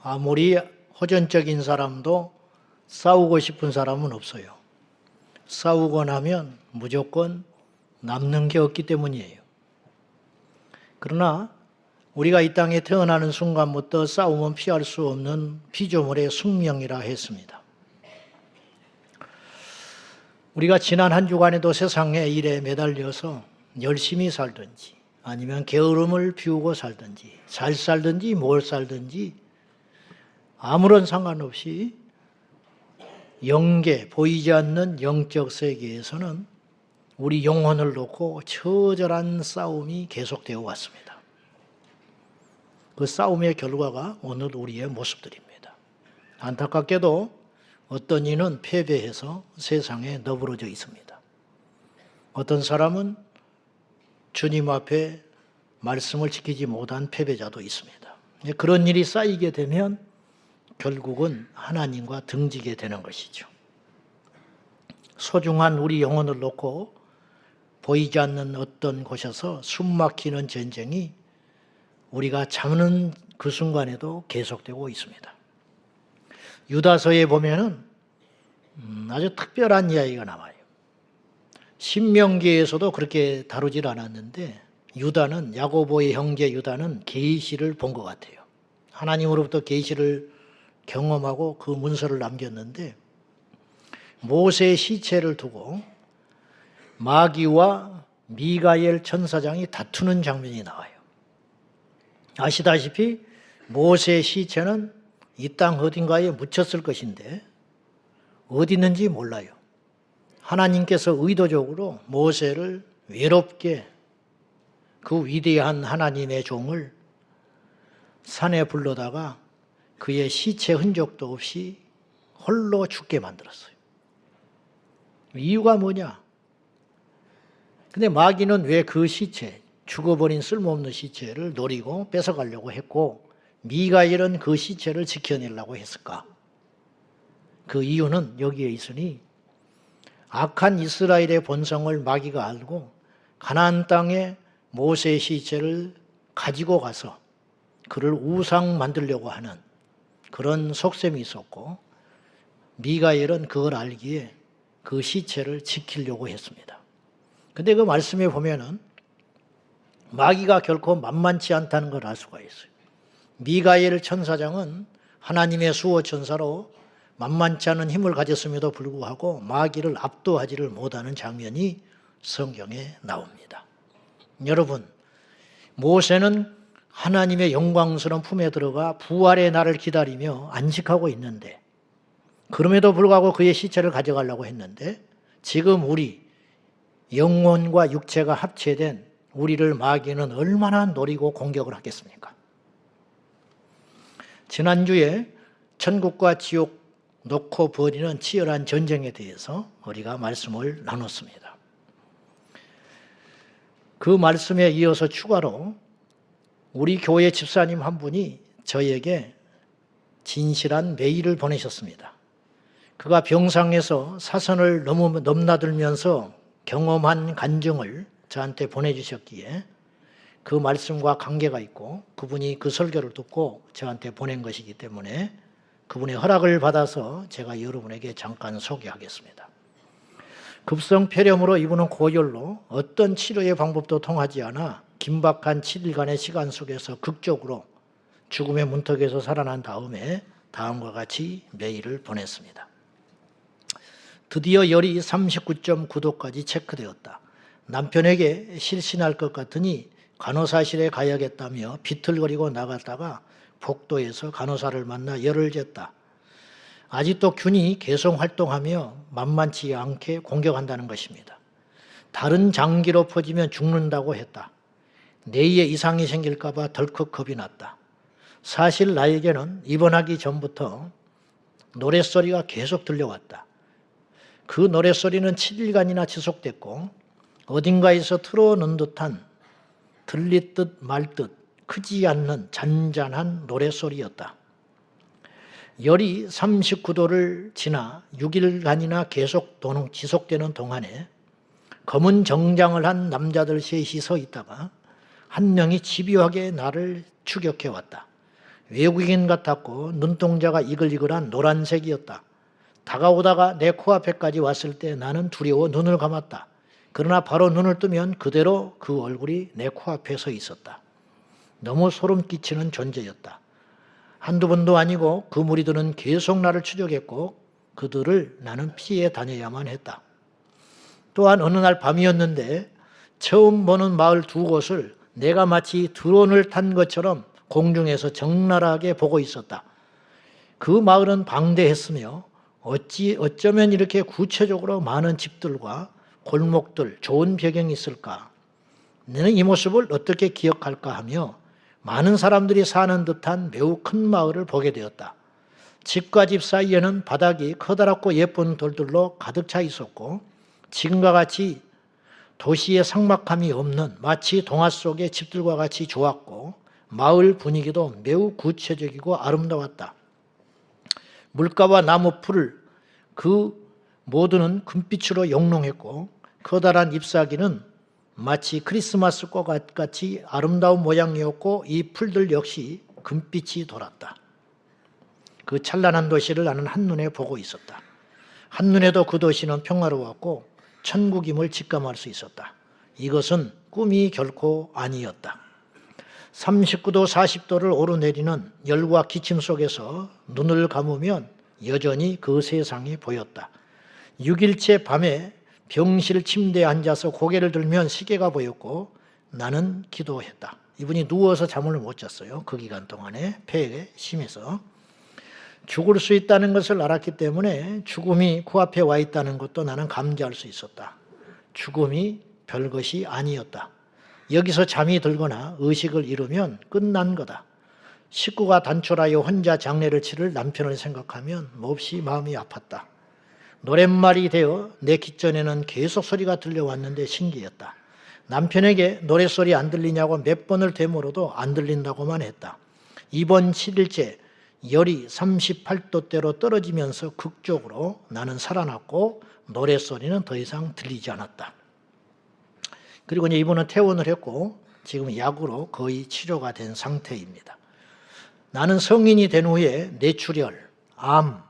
아무리 호전적인 사람도 싸우고 싶은 사람은 없어요. 싸우고 나면 무조건 남는 게 없기 때문이에요. 그러나 우리가 이 땅에 태어나는 순간부터 싸움은 피할 수 없는 피조물의 숙명이라 했습니다. 우리가 지난 한 주간에도 세상의 일에 매달려서 열심히 살든지 아니면 게으름을 피우고 살든지 잘 살든지 뭘 살든지 아무런 상관없이 영계, 보이지 않는 영적 세계에서는 우리 영혼을 놓고 처절한 싸움이 계속되어 왔습니다. 그 싸움의 결과가 오늘 우리의 모습들입니다. 안타깝게도 어떤 이는 패배해서 세상에 너부러져 있습니다. 어떤 사람은 주님 앞에 말씀을 지키지 못한 패배자도 있습니다. 그런 일이 쌓이게 되면 결국은 하나님과 등지게 되는 것이죠. 소중한 우리 영혼을 놓고 보이지 않는 어떤 곳에서 숨막히는 전쟁이 우리가 잠는 그 순간에도 계속되고 있습니다. 유다서에 보면은 아주 특별한 이야기가 나와요. 신명기에서도 그렇게 다루질 않았는데 유다는 야고보의 형제 유다는 계시를 본 것 같아요. 하나님으로부터 계시를 경험하고 그 문서를 남겼는데 모세의 시체를 두고 마귀와 미가엘 천사장이 다투는 장면이 나와요. 아시다시피 모세의 시체는 이 땅 어딘가에 묻혔을 것인데 어디 있는지 몰라요. 하나님께서 의도적으로 모세를 외롭게 그 위대한 하나님의 종을 산에 불러다가 그의 시체 흔적도 없이 홀로 죽게 만들었어요. 이유가 뭐냐? 근데 마귀는 왜 그 시체, 죽어버린 쓸모없는 시체를 노리고 뺏어가려고 했고 미가엘은 그 시체를 지켜내려고 했을까? 그 이유는 여기에 있으니 악한 이스라엘의 본성을 마귀가 알고 가나안 땅에 모세의 시체를 가지고 가서 그를 우상 만들려고 하는 그런 속셈이 있었고 미가엘은 그걸 알기에 그 시체를 지키려고 했습니다. 근데 그 말씀에 보면은 마귀가 결코 만만치 않다는 걸 알 수가 있어요. 미가엘 천사장은 하나님의 수호 천사로 만만치 않은 힘을 가졌음에도 불구하고 마귀를 압도하지를 못하는 장면이 성경에 나옵니다. 여러분, 모세는 하나님의 영광스러운 품에 들어가 부활의 날을 기다리며 안식하고 있는데 그럼에도 불구하고 그의 시체를 가져가려고 했는데 지금 우리 영혼과 육체가 합체된 우리를 마귀는 얼마나 노리고 공격을 하겠습니까? 지난주에 천국과 지옥 놓고 벌이는 치열한 전쟁에 대해서 우리가 말씀을 나눴습니다. 그 말씀에 이어서 추가로 우리 교회 집사님 한 분이 저에게 진실한 메일을 보내셨습니다. 그가 병상에서 사선을 넘나들면서 경험한 간증을 저한테 보내주셨기에 그 말씀과 관계가 있고 그분이 그 설교를 듣고 저한테 보낸 것이기 때문에 그분의 허락을 받아서 제가 여러분에게 잠깐 소개하겠습니다. 급성 폐렴으로 이분은 고열로 어떤 치료의 방법도 통하지 않아 긴박한 7일간의 시간 속에서 극적으로 죽음의 문턱에서 살아난 다음에 다음과 같이 메일을 보냈습니다. 드디어 열이 39.9도까지 체크되었다. 남편에게 실신할 것 같으니 간호사실에 가야겠다며 비틀거리고 나갔다가 복도에서 간호사를 만나 열을 쟀다. 아직도 균이 계속 활동하며 만만치 않게 공격한다는 것입니다. 다른 장기로 퍼지면 죽는다고 했다. 뇌에 이상이 생길까 봐 덜컥 겁이 났다. 사실 나에게는 입원하기 전부터 노랫소리가 계속 들려왔다. 그 노랫소리는 7일간이나 지속됐고 어딘가에서 틀어놓은 듯한 들릴 듯 말 듯 크지 않는 잔잔한 노랫소리였다. 열이 39도를 지나 6일간이나 계속 지속되는 동안에 검은 정장을 한 남자들 셋이 서 있다가 한 명이 집요하게 나를 추격해 왔다. 외국인 같았고 눈동자가 이글이글한 노란색이었다. 다가오다가 내 코앞에까지 왔을 때 나는 두려워 눈을 감았다. 그러나 바로 눈을 뜨면 그대로 그 얼굴이 내 코앞에 서 있었다. 너무 소름 끼치는 존재였다. 한두 번도 아니고 그 무리들은 계속 나를 추적했고 그들을 나는 피해 다녀야만 했다. 또한 어느 날 밤이었는데 처음 보는 마을 두 곳을 내가 마치 드론을 탄 것처럼 공중에서 적나라하게 보고 있었다. 그 마을은 방대했으며 어쩌면 이렇게 구체적으로 많은 집들과 골목들, 좋은 배경이 있을까? 너는 이 모습을 어떻게 기억할까 하며 많은 사람들이 사는 듯한 매우 큰 마을을 보게 되었다. 집과 집 사이에는 바닥이 커다랗고 예쁜 돌들로 가득 차 있었고 지금과 같이 도시의 삭막함이 없는 마치 동화 속의 집들과 같이 좋았고 마을 분위기도 매우 구체적이고 아름다웠다. 물가와 나무 풀 그 모두는 금빛으로 영롱했고 커다란 잎사귀는 마치 크리스마스 꽃같이 아름다운 모양이었고 이 풀들 역시 금빛이 돌았다. 그 찬란한 도시를 나는 한눈에 보고 있었다. 한눈에도 그 도시는 평화로웠고 천국임을 직감할 수 있었다. 이것은 꿈이 결코 아니었다. 39도 40도를 오르내리는 열과 기침 속에서 눈을 감으면 여전히 그 세상이 보였다. 6일째 밤에 병실 침대에 앉아서 고개를 들면 시계가 보였고 나는 기도했다. 이분이 누워서 잠을 못 잤어요. 그 기간 동안에 폐에 심해서. 죽을 수 있다는 것을 알았기 때문에 죽음이 코앞에 와 있다는 것도 나는 감지할 수 있었다. 죽음이 별것이 아니었다. 여기서 잠이 들거나 의식을 잃으면 끝난 거다. 식구가 단촐하여 혼자 장례를 치를 남편을 생각하면 몹시 마음이 아팠다. 노랫말이 되어 내 귓전에는 계속 소리가 들려왔는데 신기했다. 남편에게 노랫소리 안 들리냐고 몇 번을 되물어도 안 들린다고만 했다. 이번 7일째 열이 38도대로 떨어지면서 극적으로 나는 살아났고 노랫소리는 더 이상 들리지 않았다. 그리고 이제 이분은 퇴원을 했고 지금 약으로 거의 치료가 된 상태입니다. 나는 성인이 된 후에 뇌출혈, 암,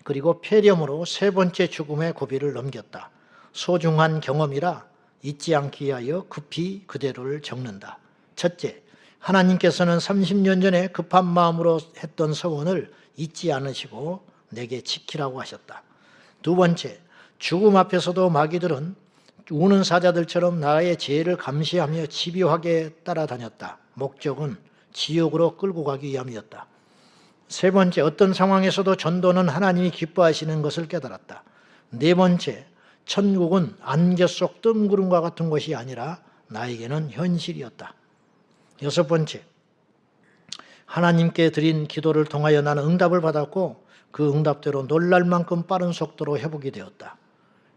그리고 폐렴으로 세 번째 죽음의 고비를 넘겼다. 소중한 경험이라 잊지 않기 위하여 급히 그대로를 적는다. 첫째, 하나님께서는 30년 전에 급한 마음으로 했던 서원을 잊지 않으시고 내게 지키라고 하셨다. 두 번째, 죽음 앞에서도 마귀들은 우는 사자들처럼 나의 죄를 감시하며 집요하게 따라다녔다. 목적은 지옥으로 끌고 가기 위함이었다. 세 번째, 어떤 상황에서도 전도는 하나님이 기뻐하시는 것을 깨달았다. 네 번째, 천국은 안개 속 뜬구름과 같은 것이 아니라 나에게는 현실이었다. 여섯 번째, 하나님께 드린 기도를 통하여 나는 응답을 받았고 그 응답대로 놀랄 만큼 빠른 속도로 회복이 되었다.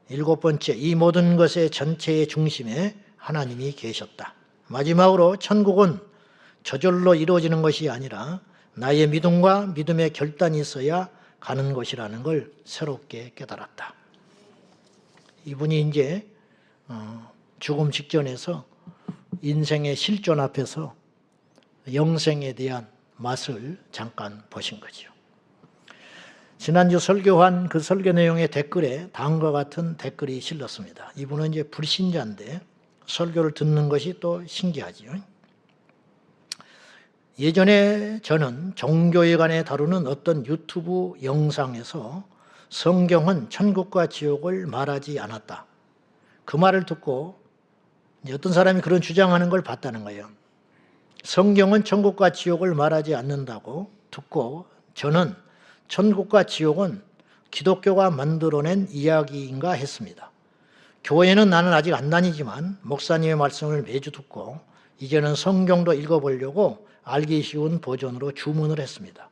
일곱 번째, 이 모든 것의 전체의 중심에 하나님이 계셨다. 마지막으로 천국은 저절로 이루어지는 것이 아니라 나의 믿음과 믿음의 결단이 있어야 가는 것이라는 걸 새롭게 깨달았다. 이분이 이제 죽음 직전에서 인생의 실존 앞에서 영생에 대한 맛을 잠깐 보신 거죠. 지난주 설교한 그 설교 내용의 댓글에 다음과 같은 댓글이 실렸습니다. 이분은 이제 불신자인데 설교를 듣는 것이 또 신기하지요. 예전에 저는 종교에 관해 다루는 어떤 유튜브 영상에서 성경은 천국과 지옥을 말하지 않았다. 그 말을 듣고 어떤 사람이 그런 주장하는 걸 봤다는 거예요. 성경은 천국과 지옥을 말하지 않는다고 듣고 저는 천국과 지옥은 기독교가 만들어낸 이야기인가 했습니다. 교회는 나는 아직 안 다니지만 목사님의 말씀을 매주 듣고 이제는 성경도 읽어보려고 알기 쉬운 버전으로 주문을 했습니다.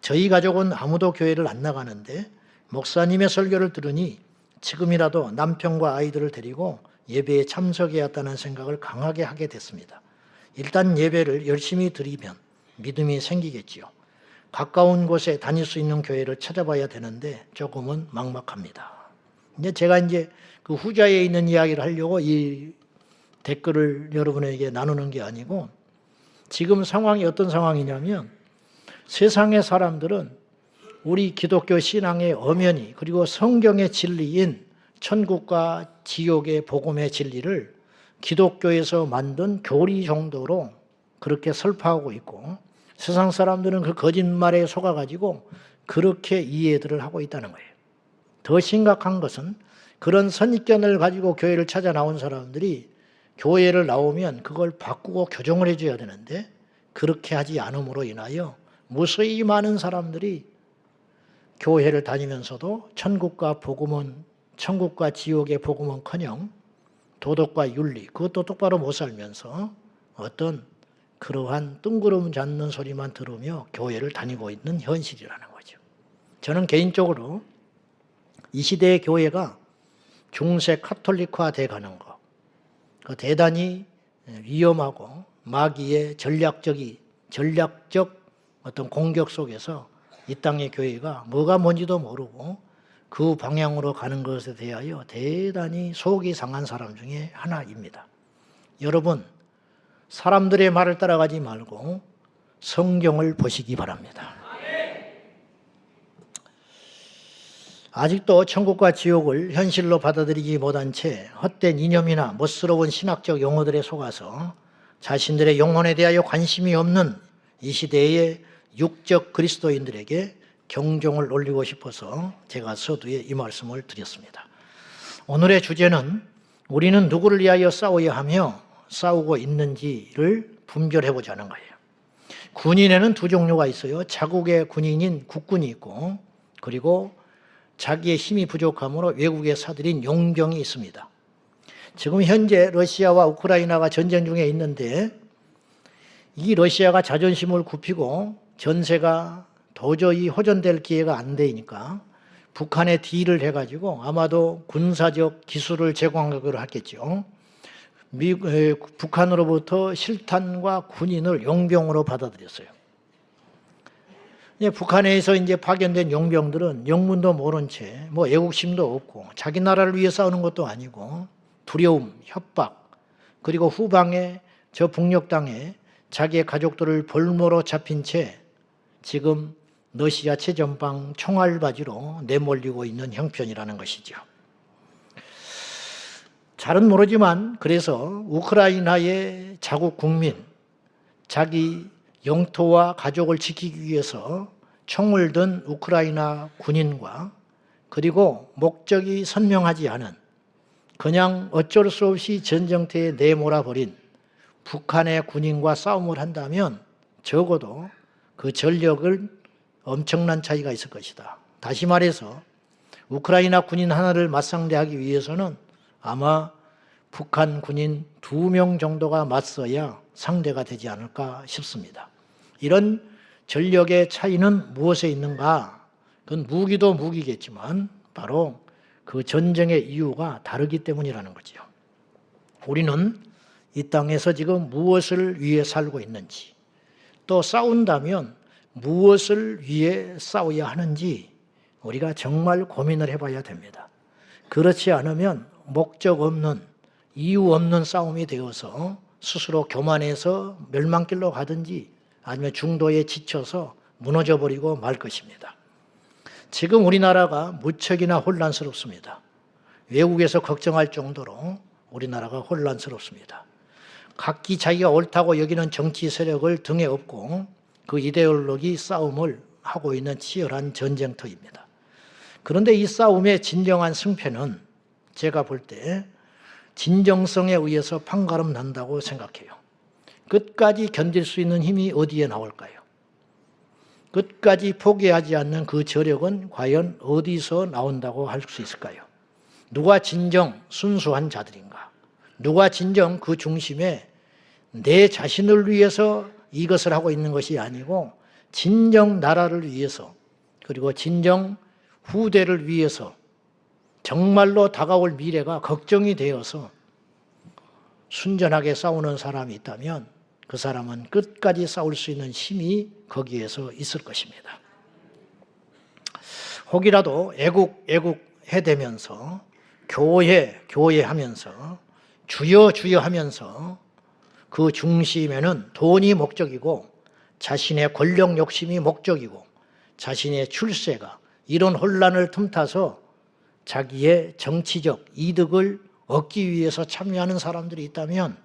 저희 가족은 아무도 교회를 안 나가는데 목사님의 설교를 들으니 지금이라도 남편과 아이들을 데리고 예배에 참석해야 한다는 생각을 강하게 하게 됐습니다. 일단 예배를 열심히 드리면 믿음이 생기겠지요. 가까운 곳에 다닐 수 있는 교회를 찾아봐야 되는데 조금은 막막합니다. 제가 그 후자에 있는 이야기를 하려고 이 댓글을 여러분에게 나누는 게 아니고 지금 상황이 어떤 상황이냐면 세상의 사람들은 우리 기독교 신앙의 엄연히 그리고 성경의 진리인 천국과 지옥의 복음의 진리를 기독교에서 만든 교리 정도로 그렇게 설파하고 있고, 세상 사람들은 그 거짓말에 속아가지고 그렇게 이해들을 하고 있다는 거예요. 더 심각한 것은 그런 선입견을 가지고 교회를 찾아 나온 사람들이 교회를 나오면 그걸 바꾸고 교정을 해줘야 되는데, 그렇게 하지 않음으로 인하여 무수히 많은 사람들이 교회를 다니면서도 천국과 지옥의 복음은커녕 도덕과 윤리, 그것도 똑바로 못 살면서 어떤 그러한 뜬구름 잡는 소리만 들으며 교회를 다니고 있는 현실이라는 거죠. 저는 개인적으로 이 시대의 교회가 중세 카톨릭화 돼 가는 거, 그 대단히 위험하고 마귀의 전략적 어떤 공격 속에서 이 땅의 교회가 뭐가 뭔지도 모르고 그 방향으로 가는 것에 대하여 대단히 속이 상한 사람 중에 하나입니다. 여러분, 사람들의 말을 따라가지 말고 성경을 보시기 바랍니다. 아직도 천국과 지옥을 현실로 받아들이지 못한 채 헛된 이념이나 멋스러운 신학적 용어들에 속아서 자신들의 영혼에 대하여 관심이 없는 이 시대의 육적 그리스도인들에게 경종을 울리고 싶어서 제가 서두에 이 말씀을 드렸습니다. 오늘의 주제는 우리는 누구를 위하여 싸워야 하며 싸우고 있는지를 분별해 보자는 거예요. 군인에는 두 종류가 있어요. 자국의 군인인 국군이 있고, 그리고 자기의 힘이 부족함으로 외국에 사들인 용병이 있습니다. 지금 현재 러시아와 우크라이나가 전쟁 중에 있는데, 이 러시아가 자존심을 굽히고 전세가 도저히 호전될 기회가 안 되니까 북한에 딜을 해가지고 아마도 군사적 기술을 제공하기로 하겠죠. 북한으로부터 실탄과 군인을 용병으로 받아들였어요. 북한에서 이제 파견된 용병들은 영문도 모른 채 애국심도 없고 자기 나라를 위해 싸우는 것도 아니고 두려움, 협박, 그리고 후방에 저 북녘 땅에 자기의 가족들을 볼모로 잡힌 채 지금 러시아 최전방 총알바지로 내몰리고 있는 형편이라는 것이죠. 잘은 모르지만 그래서 우크라이나의 자국 국민, 자기 영토와 가족을 지키기 위해서 총을 든 우크라이나 군인과 그리고 목적이 선명하지 않은 그냥 어쩔 수 없이 전쟁터에 내몰아버린 북한의 군인과 싸움을 한다면 적어도 그 전력을 엄청난 차이가 있을 것이다. 다시 말해서 우크라이나 군인 하나를 맞상대하기 위해서는 아마 북한 군인 2명 정도가 맞서야 상대가 되지 않을까 싶습니다. 이런 전력의 차이는 무엇에 있는가? 그건 무기도 무기겠지만 바로 그 전쟁의 이유가 다르기 때문이라는 거죠. 우리는 이 땅에서 지금 무엇을 위해 살고 있는지, 또 싸운다면 무엇을 위해 싸워야 하는지 우리가 정말 고민을 해봐야 됩니다. 그렇지 않으면 목적 없는, 이유 없는 싸움이 되어서 스스로 교만해서 멸망길로 가든지 아니면 중도에 지쳐서 무너져버리고 말 것입니다. 지금 우리나라가 무척이나 혼란스럽습니다. 외국에서 걱정할 정도로 우리나라가 혼란스럽습니다. 각기 자기가 옳다고 여기는 정치 세력을 등에 업고 그 이데올로기 싸움을 하고 있는 치열한 전쟁터입니다. 그런데 이 싸움의 진정한 승패는 제가 볼 때 진정성에 의해서 판가름 난다고 생각해요. 끝까지 견딜 수 있는 힘이 어디에 나올까요? 끝까지 포기하지 않는 그 저력은 과연 어디서 나온다고 할 수 있을까요? 누가 진정 순수한 자들인가? 누가 진정 그 중심에 내 자신을 위해서 이것을 하고 있는 것이 아니고 진정 나라를 위해서, 그리고 진정 후대를 위해서 정말로 다가올 미래가 걱정이 되어서 순전하게 싸우는 사람이 있다면 그 사람은 끝까지 싸울 수 있는 힘이 거기에서 있을 것입니다. 혹이라도 애국 해대면서 교회 하면서 주여 하면서 그 중심에는 돈이 목적이고 자신의 권력 욕심이 목적이고 자신의 출세가 이런 혼란을 틈타서 자기의 정치적 이득을 얻기 위해서 참여하는 사람들이 있다면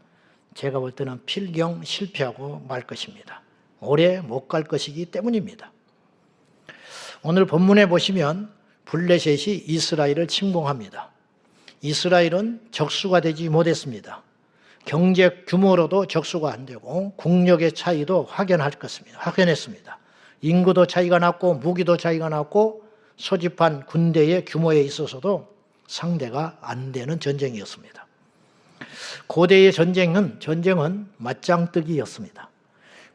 제가 볼 때는 필경 실패하고 말 것입니다. 오래 못 갈 것이기 때문입니다. 오늘 본문에 보시면 블레셋이 이스라엘을 침공합니다. 이스라엘은 적수가 되지 못했습니다. 경제 규모로도 적수가 안 되고 국력의 차이도 확연했습니다. 인구도 차이가 났고 무기도 차이가 났고 소집한 군대의 규모에 있어서도 상대가 안 되는 전쟁이었습니다. 고대의 전쟁은 맞짱뜨기였습니다.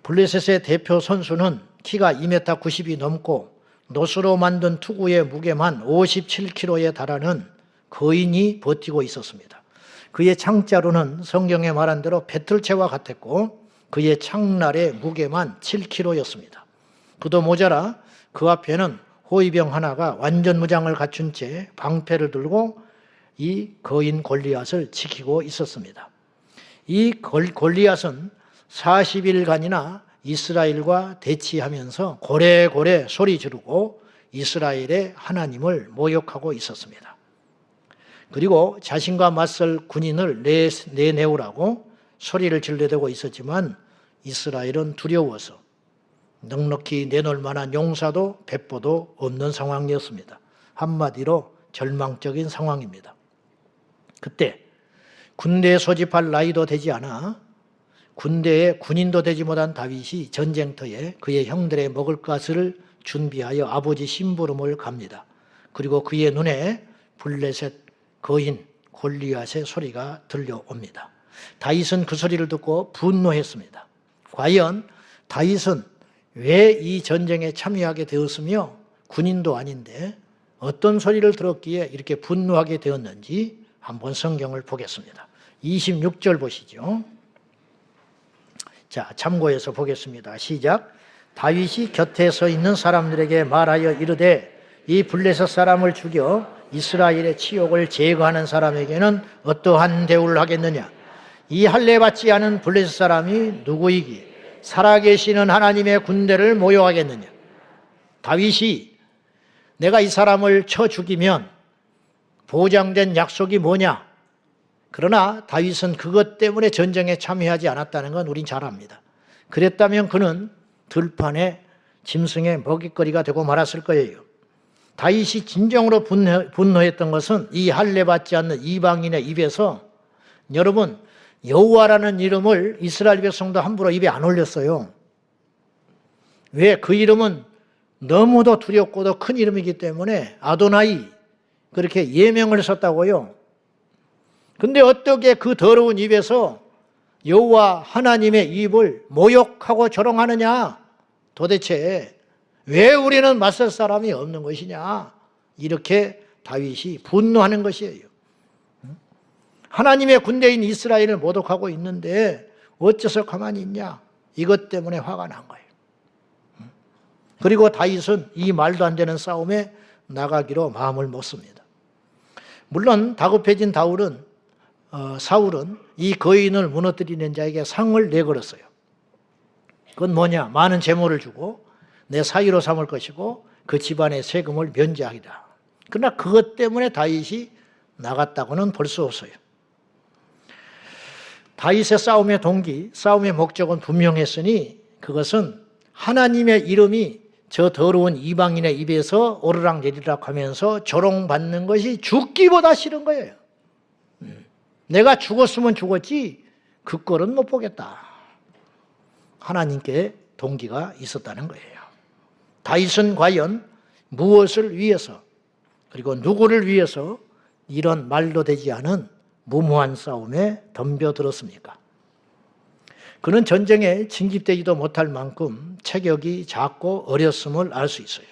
블레셋의 대표 선수는 키가 2m 90이 넘고 노수로 만든 투구의 무게만 57kg에 달하는 거인이 버티고 있었습니다. 그의 창자루는 성경에 말한 대로 배틀채와 같았고 그의 창날의 무게만 7kg였습니다. 그도 모자라 그 앞에는 호위병 하나가 완전 무장을 갖춘 채 방패를 들고 이 거인 골리앗을 지키고 있었습니다. 이 골리앗은 40일간이나 이스라엘과 대치하면서 고래고래 소리 지르고 이스라엘의 하나님을 모욕하고 있었습니다. 그리고 자신과 맞설 군인을 내내우라고 소리를 질러대고 있었지만 이스라엘은 두려워서 넉넉히 내놓을 만한 용사도 백보도 없는 상황이었습니다. 한마디로 절망적인 상황입니다. 그때 군대에 소집할 나이도 되지 않아 군대의 군인도 되지 못한 다윗이 전쟁터에 그의 형들의 먹을 것을 준비하여 아버지 심부름을 갑니다. 그리고 그의 눈에 블레셋 거인 골리앗의 소리가 들려옵니다. 다윗은 그 소리를 듣고 분노했습니다. 과연 다윗은 왜 이 전쟁에 참여하게 되었으며 군인도 아닌데 어떤 소리를 들었기에 이렇게 분노하게 되었는지 한번 성경을 보겠습니다. 26절 보시죠. 자, 참고해서 보겠습니다. 시작. 다윗이 곁에 서 있는 사람들에게 말하여 이르되 이 블레셋 사람을 죽여 이스라엘의 치욕을 제거하는 사람에게는 어떠한 대우를 하겠느냐? 이 할례 받지 않은 블레셋 사람이 누구이기에 살아계시는 하나님의 군대를 모욕하겠느냐? 다윗이 내가 이 사람을 쳐 죽이면 보장된 약속이 뭐냐? 그러나 다윗은 그것 때문에 전쟁에 참여하지 않았다는 건 우린 잘 압니다. 그랬다면 그는 들판에 짐승의 먹잇거리가 되고 말았을 거예요. 다윗이 진정으로 분노했던 것은 이 할례 받지 않는 이방인의 입에서 여러분 여호와라는 이름을 이스라엘 백성도 함부로 입에 안 올렸어요. 왜? 그 이름은 너무도 두렵고도 큰 이름이기 때문에 아도나이 그렇게 예명을 썼다고요. 근데 어떻게 그 더러운 입에서 여호와 하나님의 입을 모욕하고 조롱하느냐? 도대체 왜 우리는 맞설 사람이 없는 것이냐? 이렇게 다윗이 분노하는 것이에요. 하나님의 군대인 이스라엘을 모독하고 있는데 어째서 가만히 있냐? 이것 때문에 화가 난 거예요. 그리고 다윗은 이 말도 안 되는 싸움에 나가기로 마음을 먹습니다. 물론 다급해진 사울은 이 거인을 무너뜨리는 자에게 상을 내걸었어요. 그건 뭐냐? 많은 재물을 주고 내 사위로 삼을 것이고 그 집안의 세금을 면제하리라. 그러나 그것 때문에 다윗이 나갔다고는 볼 수 없어요. 다윗의 싸움의 동기, 싸움의 목적은 분명했으니 그것은 하나님의 이름이 저 더러운 이방인의 입에서 오르락내리락 하면서 조롱받는 것이 죽기보다 싫은 거예요. 내가 죽었으면 죽었지 그 꼴은 못 보겠다. 하나님께 동기가 있었다는 거예요. 다윗은 과연 무엇을 위해서 그리고 누구를 위해서 이런 말도 되지 않은 무모한 싸움에 덤벼들었습니까? 그는 전쟁에 징집되지도 못할 만큼 체격이 작고 어렸음을 알 수 있어요.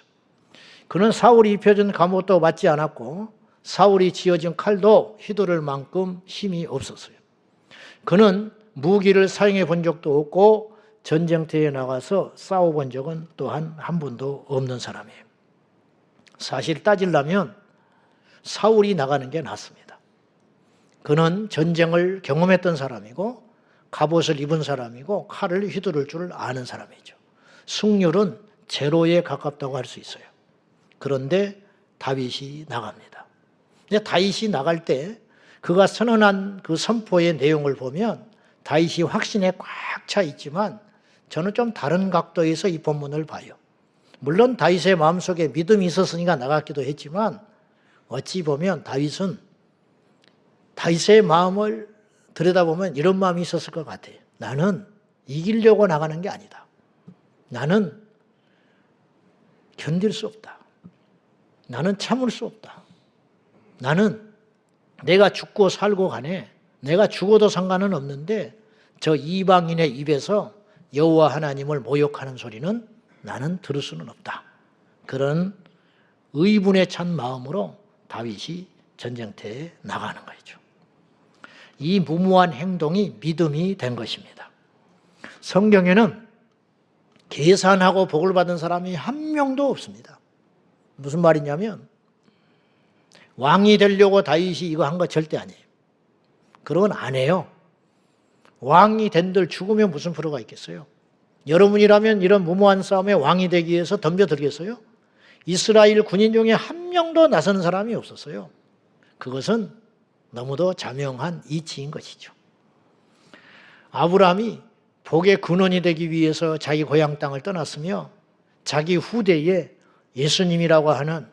그는 사울이 입혀준 갑옷도 맞지 않았고 사울이 지어진 칼도 휘두를 만큼 힘이 없었어요. 그는 무기를 사용해 본 적도 없고 전쟁터에 나가서 싸워본 적은 또한 한 번도 없는 사람이에요. 사실 따지려면 사울이 나가는 게 낫습니다. 그는 전쟁을 경험했던 사람이고 갑옷을 입은 사람이고 칼을 휘두를 줄 아는 사람이죠. 승률은 제로에 가깝다고 할 수 있어요. 그런데 다윗이 나갑니다. 근데 다윗이 나갈 때 그가 선언한 그 선포의 내용을 보면 다윗이 확신에 꽉 차 있지만 저는 좀 다른 각도에서 이 본문을 봐요. 물론 다윗의 마음속에 믿음이 있었으니까 나갔기도 했지만 어찌 보면 다윗은 다윗의 마음을 들여다보면 이런 마음이 있었을 것 같아요. 나는 이기려고 나가는 게 아니다. 나는 견딜 수 없다. 나는 참을 수 없다. 나는 내가 죽고 살고 간에 내가 죽어도 상관은 없는데 저 이방인의 입에서 여호와 하나님을 모욕하는 소리는 나는 들을 수는 없다. 그런 의분에 찬 마음으로 다윗이 전쟁터에 나가는 거죠. 이 무모한 행동이 믿음이 된 것입니다. 성경에는 계산하고 복을 받은 사람이 한 명도 없습니다. 무슨 말이냐면 왕이 되려고 다윗이 이거 한 거 절대 아니에요. 그런 건 안 해요. 왕이 된들 죽으면 무슨 프로가 있겠어요? 여러분이라면 이런 무모한 싸움에 왕이 되기 위해서 덤벼들겠어요? 이스라엘 군인 중에 한 명도 나서는 사람이 없었어요. 그것은 너무도 자명한 이치인 것이죠. 아브라함이 복의 근원이 되기 위해서 자기 고향 땅을 떠났으며 자기 후대에 예수님이라고 하는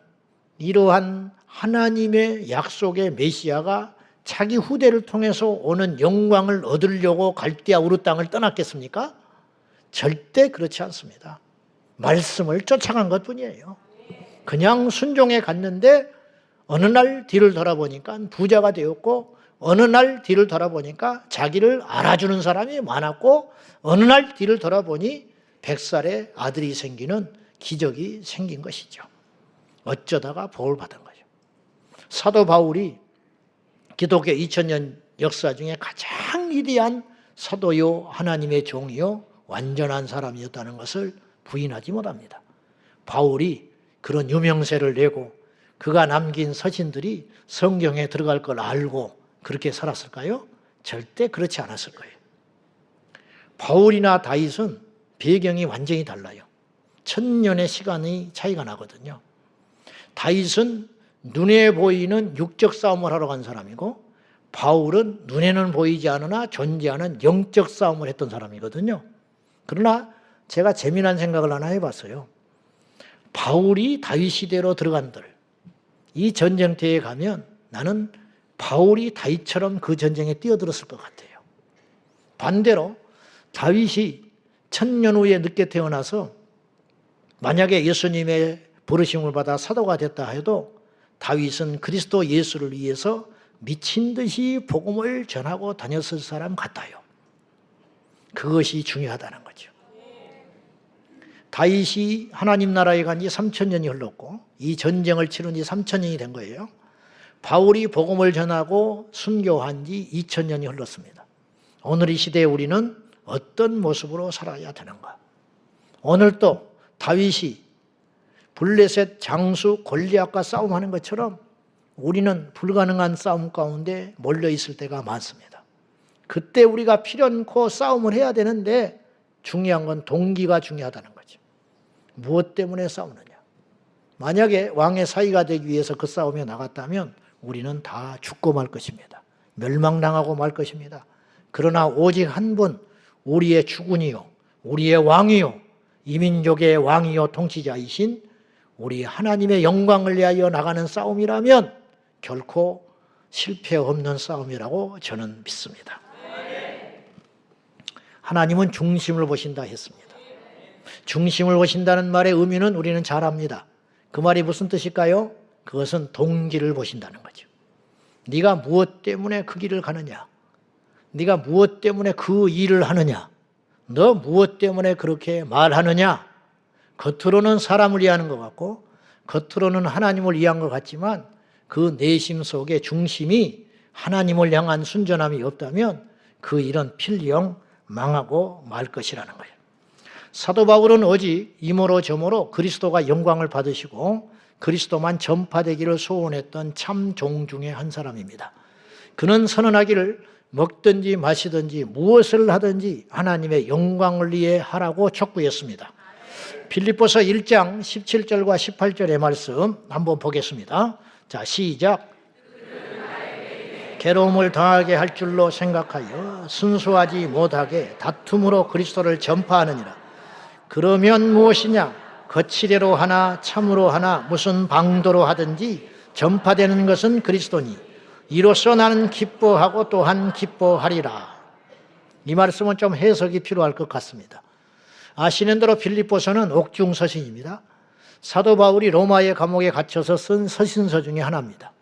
이러한 하나님의 약속의 메시아가 자기 후대를 통해서 오는 영광을 얻으려고 갈대아 우르 땅을 떠났겠습니까? 절대 그렇지 않습니다. 말씀을 쫓아간 것뿐이에요. 그냥 순종해 갔는데 어느 날 뒤를 돌아보니까 부자가 되었고 어느 날 뒤를 돌아보니까 자기를 알아주는 사람이 많았고 어느 날 뒤를 돌아보니 100살의 아들이 생기는 기적이 생긴 것이죠. 어쩌다가 복을 받은 거죠. 사도 바울이 기독교 2000년 역사 중에 가장 위대한 사도요 하나님의 종이요 완전한 사람이었다는 것을 부인하지 못합니다. 바울이 그런 유명세를 내고 그가 남긴 서신들이 성경에 들어갈 걸 알고 그렇게 살았을까요? 절대 그렇지 않았을 거예요. 바울이나 다윗은 배경이 완전히 달라요. 1000년의 시간의 차이가 나거든요. 다윗은 눈에 보이는 육적 싸움을 하러 간 사람이고 바울은 눈에는 보이지 않으나 존재하는 영적 싸움을 했던 사람이거든요. 그러나 제가 재미난 생각을 하나 해봤어요. 바울이 다윗 시대로 들어간들 이 전쟁터에 가면 나는 바울이 다윗처럼 그 전쟁에 뛰어들었을 것 같아요. 반대로 다윗이 1000년 후에 늦게 태어나서 만약에 예수님의 부르심을 받아 사도가 됐다 해도 다윗은 그리스도 예수를 위해서 미친 듯이 복음을 전하고 다녔을 사람 같아요. 그것이 중요하다는 거죠. 다윗이 하나님 나라에 간 지 3000년이 흘렀고 이 전쟁을 치른 지 3000년이 된 거예요. 바울이 복음을 전하고 순교한 지 2000년이 흘렀습니다. 오늘 이 시대에 우리는 어떤 모습으로 살아야 되는가? 오늘 또 다윗이 블레셋 장수 골리앗과 싸움하는 것처럼 우리는 불가능한 싸움 가운데 몰려있을 때가 많습니다. 그때 우리가 필연코 싸움을 해야 되는데 중요한 건 동기가 중요하다는 거죠. 무엇 때문에 싸우느냐? 만약에 왕의 사위가 되기 위해서 그 싸움에 나갔다면 우리는 다 죽고 말 것입니다. 멸망당하고 말 것입니다. 그러나 오직 한 분, 우리의 주군이요, 우리의 왕이요, 이민족의 왕이요 통치자이신 우리 하나님의 영광을 위하여 나가는 싸움이라면 결코 실패 없는 싸움이라고 저는 믿습니다. 하나님은 중심을 보신다 했습니다. 중심을 보신다는 말의 의미는 우리는 잘 압니다. 그 말이 무슨 뜻일까요? 그것은 동기를 보신다는 거죠. 네가 무엇 때문에 그 길을 가느냐? 네가 무엇 때문에 그 일을 하느냐? 너 무엇 때문에 그렇게 말하느냐? 겉으로는 사람을 위하는 것 같고 겉으로는 하나님을 위한 것 같지만 그 내심 속에 중심이 하나님을 향한 순전함이 없다면 그 일은 필령 망하고 말 것이라는 거예요. 사도 바울은 오직 이모로 저모로 그리스도가 영광을 받으시고 그리스도만 전파되기를 소원했던 참 종 중에 한 사람입니다. 그는 선언하기를 먹든지 마시든지 무엇을 하든지 하나님의 영광을 위해 하라고 촉구했습니다. 빌립보서 1장 17절과 18절의 말씀 한번 보겠습니다. 자, 시작. 괴로움을 당하게 할 줄로 생각하여 순수하지 못하게 다툼으로 그리스도를 전파하느니라. 그러면 무엇이냐? 거칠애로 하나 참으로 하나 무슨 방도로 하든지 전파되는 것은 그리스도니 이로써 나는 기뻐하고 또한 기뻐하리라. 이 말씀은 좀 해석이 필요할 것 같습니다. 아시는 대로 빌립보서는 옥중 서신입니다. 사도 바울이 로마의 감옥에 갇혀서 쓴 서신서 중에 하나입니다.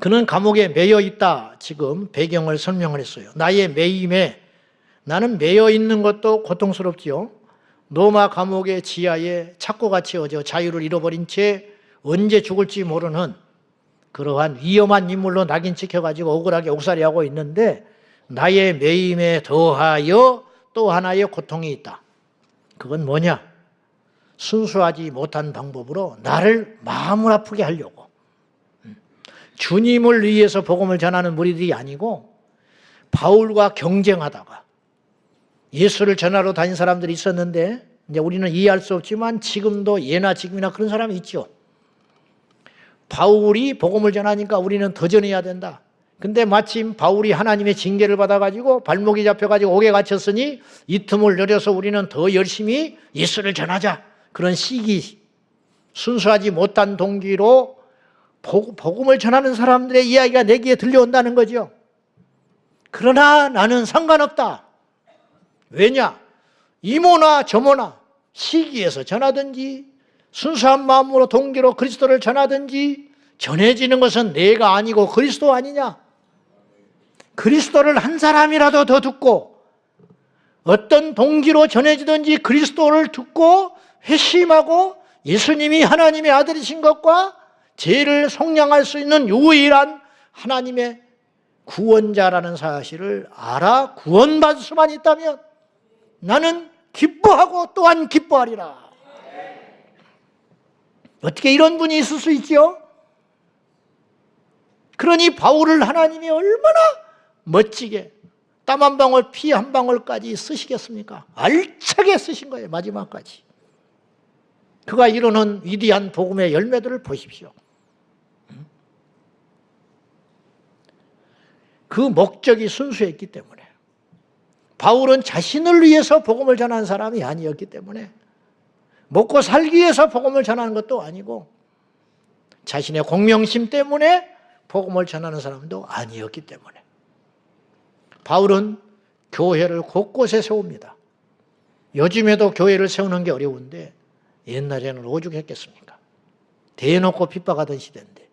그는 감옥에 매여 있다. 지금 배경을 설명을 했어요. 나의 매임에, 나는 매여 있는 것도 고통스럽지요. 로마 감옥의 지하에 착고같이 어져 자유를 잃어버린 채 언제 죽을지 모르는 그러한 위험한 인물로 낙인 찍혀가지고 억울하게 옥살이하고 있는데 나의 매임에 더하여 또 하나의 고통이 있다. 그건 뭐냐? 순수하지 못한 방법으로 나를 마음을 아프게 하려고. 주님을 위해서 복음을 전하는 무리들이 아니고 바울과 경쟁하다가 예수를 전하러 다닌 사람들이 있었는데 이제 우리는 이해할 수 없지만 지금도 예나 지금이나 그런 사람이 있죠. 바울이 복음을 전하니까 우리는 더 전해야 된다. 근데 마침 바울이 하나님의 징계를 받아가지고 발목이 잡혀가지고 옥에 갇혔으니 이 틈을 노려서 우리는 더 열심히 예수를 전하자. 그런 시기, 순수하지 못한 동기로 복음을 전하는 사람들의 이야기가 내 귀에 들려온다는 거죠. 그러나 나는 상관없다. 왜냐? 이모나 저모나 시기에서 전하든지 순수한 마음으로 동기로 그리스도를 전하든지 전해지는 것은 내가 아니고 그리스도 아니냐? 그리스도를 한 사람이라도 더 듣고 어떤 동기로 전해지든지 그리스도를 듣고 회심하고 예수님이 하나님의 아들이신 것과 죄를 속량할 수 있는 유일한 하나님의 구원자라는 사실을 알아 구원받을 수만 있다면 나는 기뻐하고 또한 기뻐하리라. 어떻게 이런 분이 있을 수 있죠? 그러니 바울을 하나님이 얼마나 멋지게 땀 한 방울 피 한 방울까지 쓰시겠습니까? 알차게 쓰신 거예요. 마지막까지. 그가 이루는 위대한 복음의 열매들을 보십시오. 그 목적이 순수했기 때문에 바울은 자신을 위해서 복음을 전하는 사람이 아니었기 때문에 먹고 살기 위해서 복음을 전하는 것도 아니고 자신의 공명심 때문에 복음을 전하는 사람도 아니었기 때문에 바울은 교회를 곳곳에 세웁니다. 요즘에도 교회를 세우는 게 어려운데 옛날에는 오죽했겠습니까? 대놓고 핍박하던 시대인데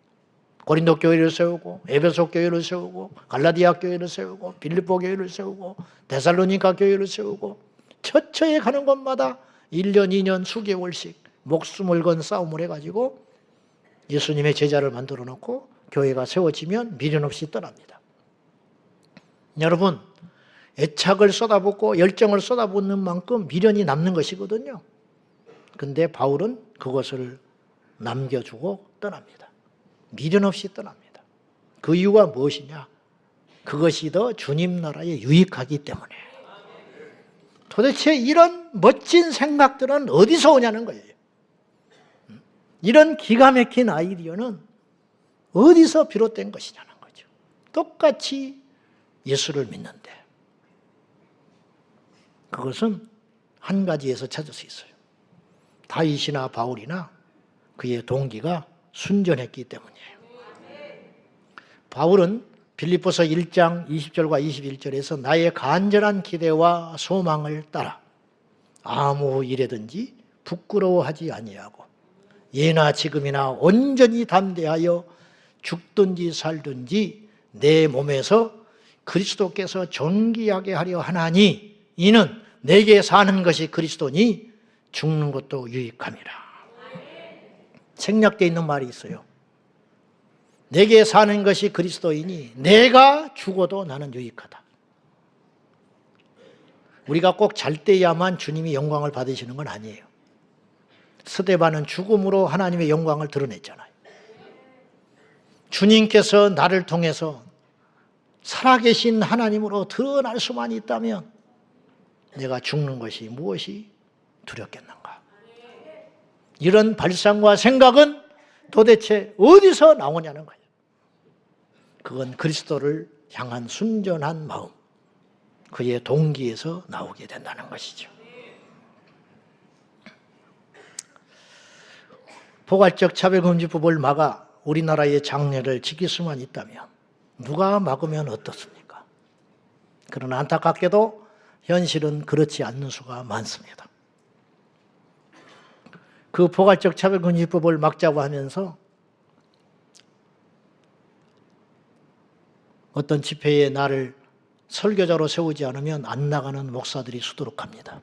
고린도 교회를 세우고 에베소 교회를 세우고 갈라디아 교회를 세우고 빌립보 교회를 세우고 데살로니가 교회를 세우고 처처에 가는 곳마다 1년 2년 수개월씩 목숨을 건 싸움을 해가지고 예수님의 제자를 만들어 놓고 교회가 세워지면 미련 없이 떠납니다. 여러분, 애착을 쏟아붓고 열정을 쏟아붓는 만큼 미련이 남는 것이거든요. 근데 바울은 그것을 남겨주고 떠납니다. 미련 없이 떠납니다. 그 이유가 무엇이냐? 그것이 더 주님 나라에 유익하기 때문에. 도대체 이런 멋진 생각들은 어디서 오냐는 거예요. 이런 기가 막힌 아이디어는 어디서 비롯된 것이냐는 거죠. 똑같이 예수를 믿는데 그것은 한 가지에서 찾을 수 있어요. 다윗이나 바울이나 그의 동기가 순전했기 때문이에요. 바울은 빌립보서 1장 20절과 21절에서 나의 간절한 기대와 소망을 따라 아무 일에든지 부끄러워하지 아니하고 예나 지금이나 온전히 담대하여 죽든지 살든지 내 몸에서 그리스도께서 존귀하게 하려 하나니 이는 내게 사는 것이 그리스도니 죽는 것도 유익함이라. 생략되어 있는 말이 있어요. 내게 사는 것이 그리스도이니 내가 죽어도 나는 유익하다. 우리가 꼭 잘 때야만 주님이 영광을 받으시는 건 아니에요. 스데반은 죽음으로 하나님의 영광을 드러냈잖아요. 주님께서 나를 통해서 살아계신 하나님으로 드러날 수만 있다면 내가 죽는 것이 무엇이 두렵겠는가? 이런 발상과 생각은 도대체 어디서 나오냐는 거예요. 그건 그리스도를 향한 순전한 마음, 그의 동기에서 나오게 된다는 것이죠. 포괄적 차별금지법을 막아 우리나라의 장래를 지킬 수만 있다면 누가 막으면 어떻습니까? 그러나 안타깝게도 현실은 그렇지 않는 수가 많습니다. 그 포괄적 차별금지법을 막자고 하면서 어떤 집회에 나를 설교자로 세우지 않으면 안 나가는 목사들이 수두룩합니다.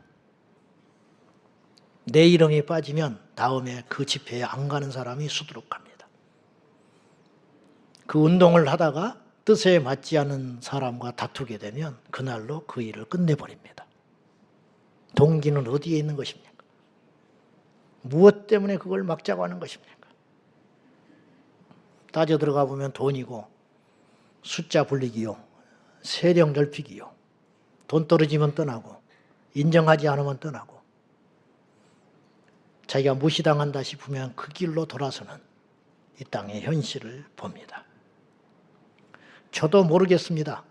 내 이름이 빠지면 다음에 그 집회에 안 가는 사람이 수두룩합니다. 그 운동을 하다가 뜻에 맞지 않은 사람과 다투게 되면 그날로 그 일을 끝내버립니다. 동기는 어디에 있는 것입니까? 무엇 때문에 그걸 막자고 하는 것입니까? 따져 들어가 보면 돈이고 숫자 불리기요, 세력 넓히기요, 돈 떨어지면 떠나고 인정하지 않으면 떠나고 자기가 무시당한다 싶으면 그 길로 돌아서는 이 땅의 현실을 봅니다. 저도 모르겠습니다.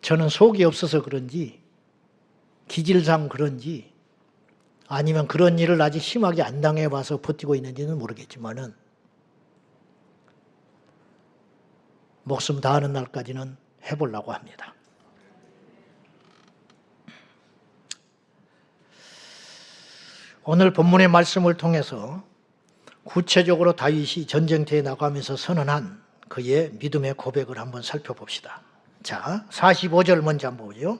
저는 속이 없어서 그런지 기질상 그런지 아니면 그런 일을 아직 심하게 안 당해봐서 버티고 있는지는 모르겠지만은 목숨 다하는 날까지는 해보려고 합니다. 오늘 본문의 말씀을 통해서 구체적으로 다윗이 전쟁터에 나가면서 선언한 그의 믿음의 고백을 한번 살펴봅시다. 자, 45절 먼저 한번 보죠.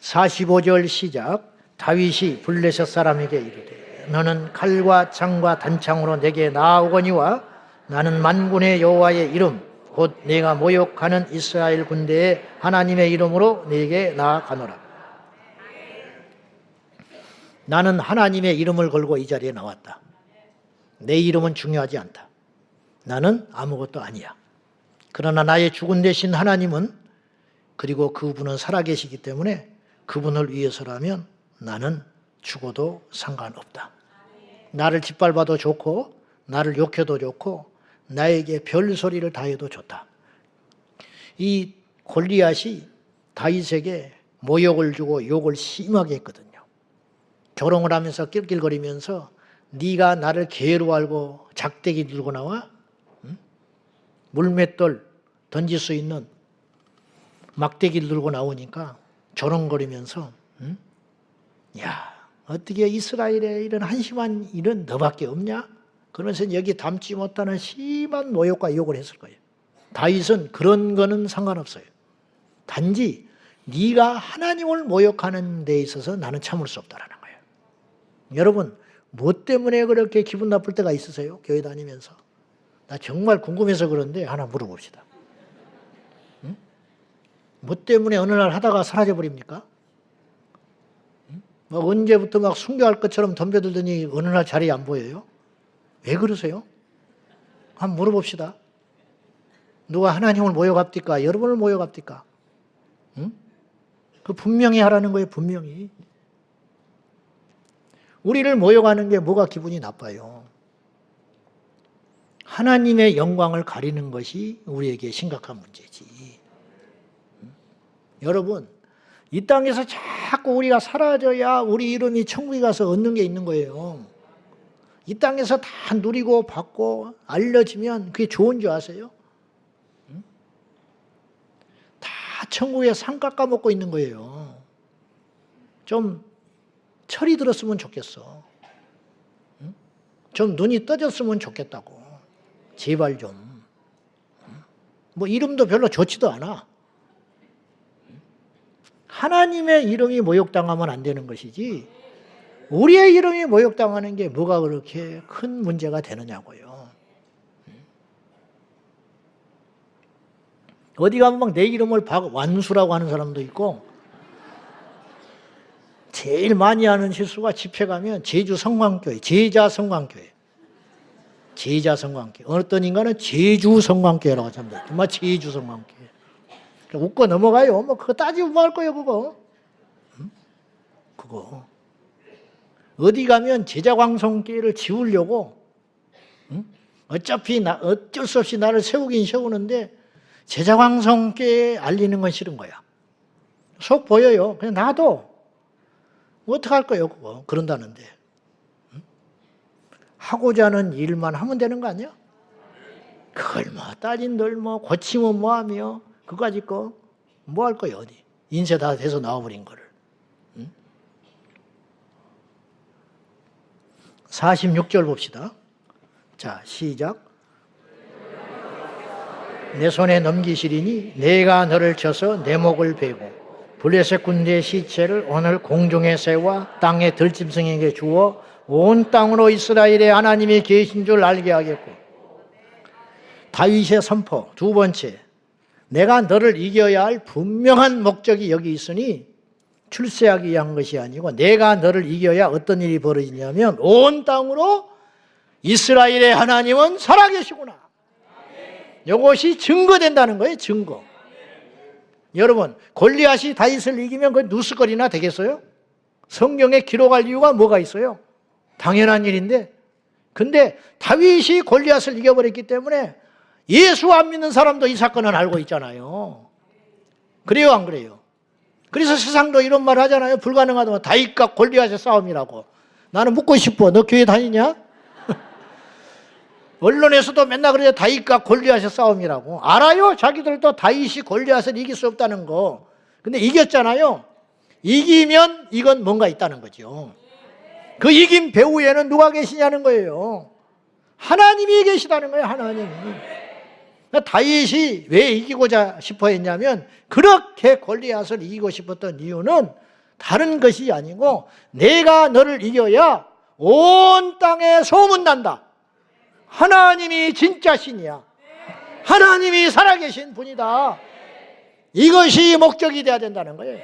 45절 시작. 다윗이 블레셋 사람에게 이르되 너는 칼과 창과 단창으로 내게 나아오거니와 나는 만군의 여호와의 이름 곧 내가 모욕하는 이스라엘 군대의 하나님의 이름으로 내게 나아가노라. 나는 하나님의 이름을 걸고 이 자리에 나왔다. 내 이름은 중요하지 않다. 나는 아무것도 아니야. 그러나 나의 죽은 대신 하나님은, 그리고 그분은 살아계시기 때문에 그분을 위해서라면 나는 죽어도 상관없다. 나를 짓밟아도 좋고 나를 욕해도 좋고 나에게 별소리를 다 해도 좋다. 이 골리앗이 다윗에게 모욕을 주고 욕을 심하게 했거든요. 조롱을 하면서 낄낄거리면서 네가 나를 개로 알고 작대기 들고 나와? 물맷돌 던질 수 있는 막대기를 들고 나오니까 조롱거리면서 야, 어떻게 이스라엘에 이런 한심한 일은 너밖에 없냐? 그러면서 여기 담지 못하는 심한 모욕과 욕을 했을 거예요. 다윗은 그런 거는 상관없어요. 단지 네가 하나님을 모욕하는 데 있어서 나는 참을 수 없다라는 거예요. 여러분, 뭐 때문에 그렇게 기분 나쁠 때가 있으세요? 교회 다니면서. 나 정말 궁금해서 그런데 하나 물어봅시다. 응? 뭐 때문에 어느 날 하다가 사라져버립니까? 막 언제부터 막 순교할 것처럼 덤벼들더니 어느 날 자리에 안 보여요? 왜 그러세요? 한번 물어봅시다. 누가 하나님을 모욕합니까? 여러분을 모욕합니까? 응? 그 분명히 하라는 거예요, 분명히. 우리를 모욕하는 게 뭐가 기분이 나빠요? 하나님의 영광을 가리는 것이 우리에게 심각한 문제지. 여러분, 이 땅에서 자꾸 우리가 사라져야 우리 이름이 천국에 가서 얻는 게 있는 거예요. 이 땅에서 다 누리고 받고 알려지면 그게 좋은 줄 아세요? 다 천국에 상 깎아먹고 있는 거예요. 좀 철이 들었으면 좋겠어. 좀 눈이 떠졌으면 좋겠다고. 제발 좀. 뭐 이름도 별로 좋지도 않아. 하나님의 이름이 모욕당하면 안 되는 것이지 우리의 이름이 모욕당하는 게 뭐가 그렇게 큰 문제가 되느냐고요. 어디 가면 막 내 이름을 완수라고 하는 사람도 있고, 제일 많이 하는 실수가 집회 가면 제주 성광교회, 제자 성광교회. 어떤 인간은 제주 성광교회라고 합니다. 정말 제주 성광교회. 웃고 넘어가요. 뭐 그거 따지고 뭐 할 거예요, 그거. 그거. 어디 가면 제자광성교회를 지우려고, 어차피 어쩔 수 없이 나를 세우긴 세우는데 제자광성교회에 알리는 건 싫은 거야. 속 보여요. 그냥 놔둬. 어떡할 거예요, 그거. 그런다는데. 하고자 하는 일만 하면 되는 거 아니야? 그걸 뭐 딸인들 뭐 고치면 뭐하며 그까짓 거 뭐 할 거예요, 어디. 인쇄 다 돼서 나와버린 거를. 46절 봅시다. 자, 시작. 내 손에 넘기시리니 내가 너를 쳐서 내 목을 베고 블레셋 군대의 시체를 오늘 공중의 새와 땅의 들짐승에게 주어 온 땅으로 이스라엘의 하나님이 계신 줄 알게 하겠고. 다윗의 선포 두 번째, 내가 너를 이겨야 할 분명한 목적이 여기 있으니 출세하기 위한 것이 아니고 내가 너를 이겨야 어떤 일이 벌어지냐면 온 땅으로 이스라엘의 하나님은 살아계시구나. 이것이 증거된다는 거예요. 증거. 여러분, 골리앗이 다윗을 이기면 그 누스거리나 되겠어요? 성경에 기록할 이유가 뭐가 있어요? 당연한 일인데, 근데 다윗이 골리앗을 이겨버렸기 때문에 예수 안 믿는 사람도 이 사건은 알고 있잖아요. 그래요, 안 그래요? 그래서 세상도 이런 말 하잖아요. 불가능하다면 다윗과 골리앗의 싸움이라고. 나는 묻고 싶어. 너 교회 다니냐? 언론에서도 맨날 그래요. 다윗과 골리앗의 싸움이라고. 알아요? 자기들도 다윗이 골리앗을 이길 수 없다는 거. 근데 이겼잖아요. 이기면 이건 뭔가 있다는 거죠. 그 이긴 배후에는 누가 계시냐는 거예요. 하나님이 계시다는 거예요. 하나님이. 다윗이 왜 이기고자 싶어 했냐면 그렇게 골리앗을 이기고 싶었던 이유는 다른 것이 아니고 내가 너를 이겨야 온 땅에 소문난다. 하나님이 진짜 신이야. 하나님이 살아계신 분이다. 이것이 목적이 돼야 된다는 거예요.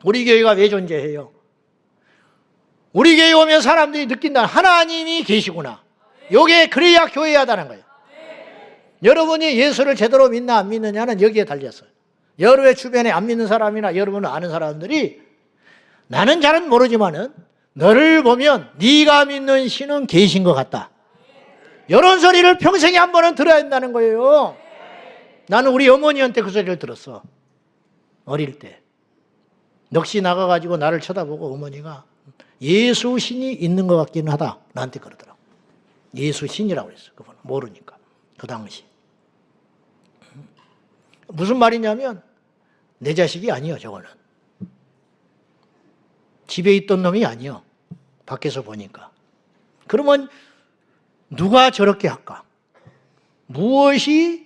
우리 교회가 왜 존재해요? 우리 교회 오면 사람들이 느낀다. 하나님이 계시구나. 이게 그래야 교회하다는 거예요. 여러분이 예수를 제대로 믿나 안 믿느냐는 여기에 달렸어요. 여러분의 주변에 안 믿는 사람이나 여러분을 아는 사람들이 나는 잘은 모르지만은 너를 보면 네가 믿는 신은 계신 것 같다. 이런 소리를 평생에 한 번은 들어야 한다는 거예요. 나는 우리 어머니한테 그 소리를 들었어. 어릴 때. 넋이 나가가지고 나를 쳐다보고 어머니가 예수 신이 있는 것 같기는 하다. 나한테 그러더라고. 예수 신이라고 그랬어. 그분은 모르니까. 그 당시. 무슨 말이냐면 내 자식이 아니요, 저거는. 집에 있던 놈이 아니요. 밖에서 보니까. 그러면 누가 저렇게 할까? 무엇이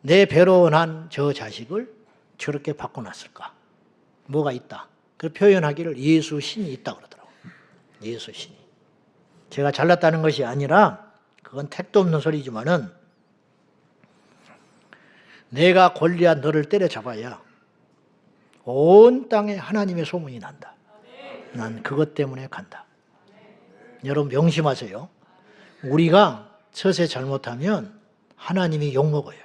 내 배로 난 저 자식을 저렇게 바꿔놨을까? 뭐가 있다. 그 표현하기를 예수 신이 있다고 그러더라고요. 예수 신이. 제가 잘났다는 것이 아니라 그건 택도 없는 소리지만은 내가 골리앗 너를 때려잡아야 온 땅에 하나님의 소문이 난다. 난 그것 때문에 간다. 여러분 명심하세요. 우리가 처세 잘못하면 하나님이 욕먹어요.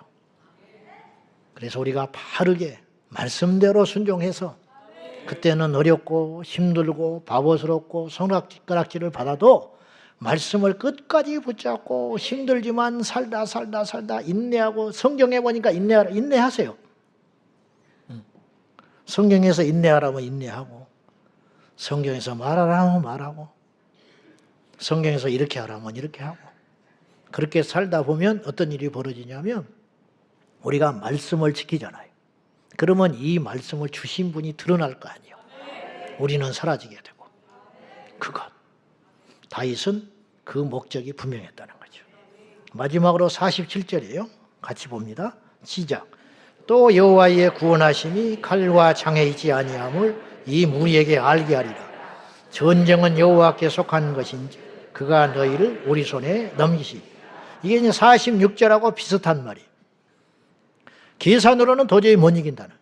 그래서 우리가 바르게 말씀대로 순종해서 그때는 어렵고 힘들고 바보스럽고 손가락질을 받아도 말씀을 끝까지 붙잡고 힘들지만 살다 인내하고 성경에 보니까 인내하세요. 성경에서 인내하라면 인내하고 성경에서 말하라면 말하고 성경에서 이렇게 하라면 이렇게 하고 그렇게 살다 보면 어떤 일이 벌어지냐면 우리가 말씀을 지키잖아요. 그러면 이 말씀을 주신 분이 드러날 거 아니에요. 우리는 사라지게 되고 그것. 다윗은 그 목적이 분명했다는 거죠. 마지막으로 47절이에요. 같이 봅니다. 시작. 또 여호와의 구원하심이 칼과 창에 있지 아니함을 이 무리에게 알게 하리라. 전쟁은 여호와께 속한 것인지 그가 너희를 우리 손에 넘기시리. 이게 이제 46절하고 비슷한 말이에요. 계산으로는 도저히 못 이긴다는.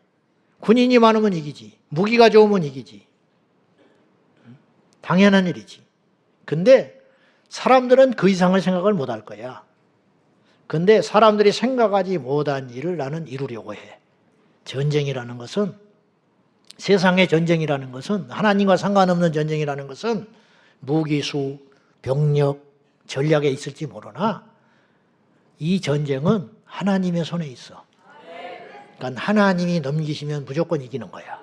군인이 많으면 이기지. 무기가 좋으면 이기지. 당연한 일이지. 근데 사람들은 그 이상의 생각을 못 할 거야. 근데 사람들이 생각하지 못한 일을 나는 이루려고 해. 전쟁이라는 것은 세상의 전쟁이라는 것은, 하나님과 상관없는 전쟁이라는 것은 무기수, 병력, 전략에 있을지 모르나 이 전쟁은 하나님의 손에 있어. 그러니까 하나님이 넘기시면 무조건 이기는 거야.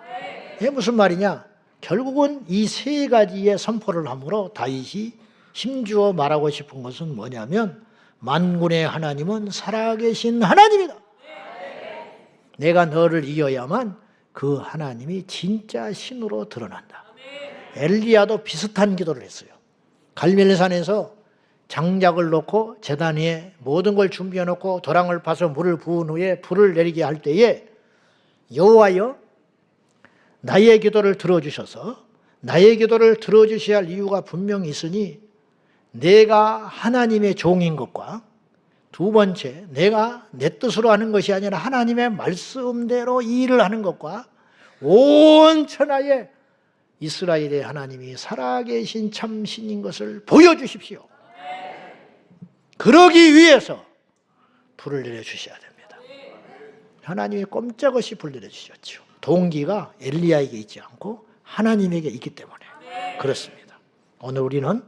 이게 무슨 말이냐? 결국은 이 세 가지의 선포를 함으로 다윗이 힘주어 말하고 싶은 것은 뭐냐면, 만군의 하나님은 살아계신 하나님이다. 내가 너를 이겨야만 그 하나님이 진짜 신으로 드러난다. 엘리야도 비슷한 기도를 했어요. 갈멜산에서 장작을 놓고 제단 위에 모든 걸 준비해 놓고 도랑을 파서 물을 부은 후에 불을 내리게 할 때에, 여호와여 나의 기도를 들어주셔서, 나의 기도를 들어주셔야 할 이유가 분명히 있으니 내가 하나님의 종인 것과, 두 번째 내가 내 뜻으로 하는 것이 아니라 하나님의 말씀대로 이 일을 하는 것과, 온 천하에 이스라엘의 하나님이 살아계신 참신인 것을 보여주십시오. 그러기 위해서 불을 내려주셔야 됩니다. 하나님이 꼼짝없이 불 내려주셨죠. 동기가 엘리야에게 있지 않고 하나님에게 있기 때문에 그렇습니다. 오늘 우리는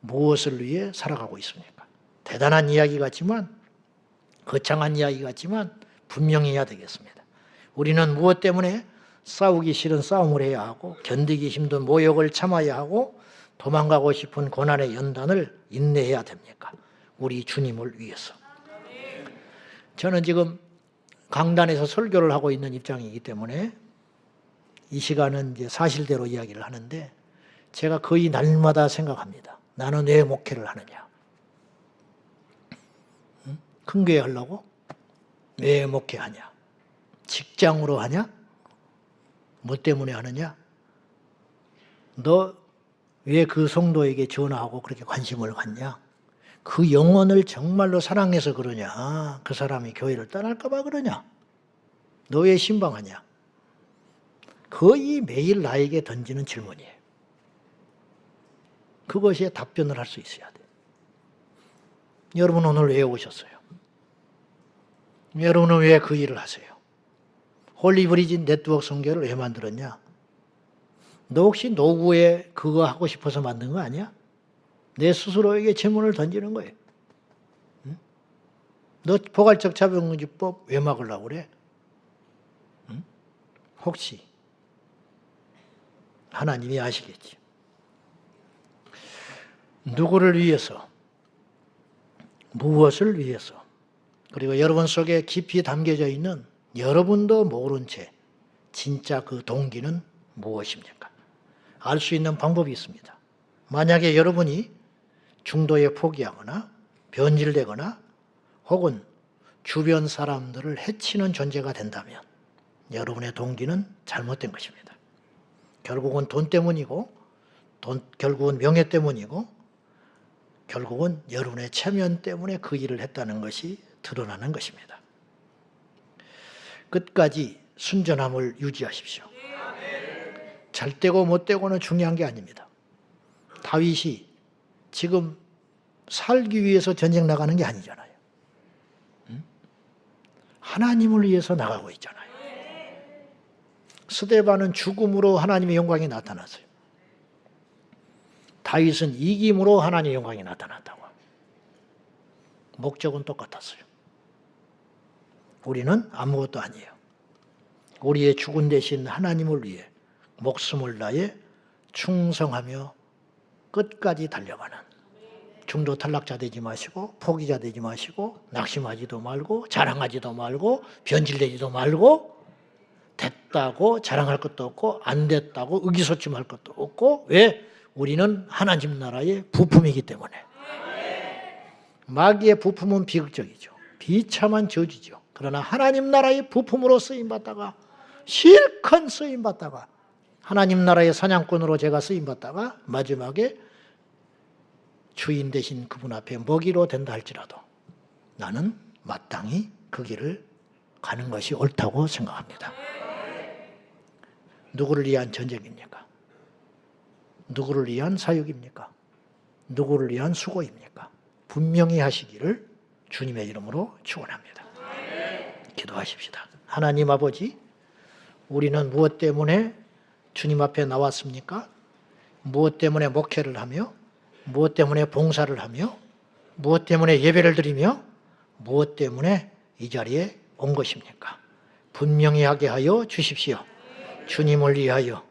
무엇을 위해 살아가고 있습니까? 대단한 이야기 같지만, 거창한 이야기 같지만 분명히 해야 되겠습니다. 우리는 무엇 때문에 싸우기 싫은 싸움을 해야 하고, 견디기 힘든 모욕을 참아야 하고, 도망가고 싶은 고난의 연단을 인내해야 됩니까? 우리 주님을 위해서. 저는 지금 강단에서 설교를 하고 있는 입장이기 때문에 이 시간은 이제 사실대로 이야기를 하는데, 제가 거의 날마다 생각합니다. 나는 왜 목회를 하느냐? 큰 교회 하려고? 왜 목회하냐? 직장으로 하냐? 뭐 때문에 하느냐? 너 왜 그 성도에게 전화하고 그렇게 관심을 갖냐? 그 영혼을 정말로 사랑해서 그러냐? 그 사람이 교회를 떠날까 봐 그러냐? 너 왜 신방하냐? 거의 매일 나에게 던지는 질문이에요. 그것에 답변을 할 수 있어야 돼. 여러분 오늘 왜 오셨어요? 여러분은 왜 그 일을 하세요? 홀리브리지 네트워크 선교를 왜 만들었냐? 너 혹시 노구에 그거 하고 싶어서 만든 거 아니야? 내 스스로에게 질문을 던지는 거예요. 응? 너 포괄적 자본주의법 왜 막으려고 그래? 응? 혹시 하나님이 아시겠지. 누구를 위해서, 무엇을 위해서, 그리고 여러분 속에 깊이 담겨져 있는 여러분도 모른 채 진짜 그 동기는 무엇입니까? 알 수 있는 방법이 있습니다. 만약에 여러분이 중도에 포기하거나 변질되거나 혹은 주변 사람들을 해치는 존재가 된다면 여러분의 동기는 잘못된 것입니다. 결국은 돈 때문이고, 결국은 명예 때문이고, 결국은 여러분의 체면 때문에 그 일을 했다는 것이 드러나는 것입니다. 끝까지 순전함을 유지하십시오. 잘 되고 못 되고는 중요한 게 아닙니다. 다윗이 지금 살기 위해서 전쟁 나가는 게 아니잖아요. 하나님을 위해서 나가고 있잖아요. 스데반은 죽음으로 하나님의 영광이 나타났어요. 다윗은 이김으로 하나님의 영광이 나타났다고. 목적은 똑같았어요. 우리는 아무것도 아니에요. 우리의 죽은 대신 하나님을 위해 목숨을 다해 충성하며 끝까지 달려가는, 중도 탈락자 되지 마시고 포기자 되지 마시고 낙심하지도 말고 자랑하지도 말고 변질되지도 말고, 됐다고 자랑할 것도 없고 안 됐다고 의기소침할 것도 없고. 왜? 우리는 하나님 나라의 부품이기 때문에. 마귀의 부품은 비극적이죠. 비참한 저주죠. 그러나 하나님 나라의 부품으로 쓰임받다가, 실컷 쓰임받다가, 하나님 나라의 사냥꾼으로 제가 쓰임받다가 마지막에 주인 대신 그분 앞에 먹이로 된다 할지라도 나는 마땅히 그 길을 가는 것이 옳다고 생각합니다. 누구를 위한 전쟁입니까? 누구를 위한 사역입니까? 누구를 위한 수고입니까? 분명히 하시기를 주님의 이름으로 축원합니다. 기도하십시다. 하나님 아버지, 우리는 무엇 때문에 주님 앞에 나왔습니까? 무엇 때문에 목회를 하며, 무엇 때문에 봉사를 하며, 무엇 때문에 예배를 드리며, 무엇 때문에 이 자리에 온 것입니까? 분명히 하게 하여 주십시오. 주님을 위하여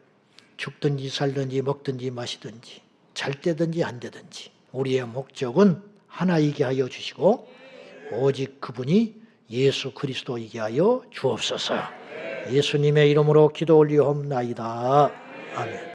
죽든지 살든지 먹든지 마시든지 잘 때든지 안 되든지 우리의 목적은 하나이게 하여 주시고 오직 그분이 예수 그리스도이게 하여 주옵소서. 예수님의 이름으로 기도 올리옵나이다. 아멘.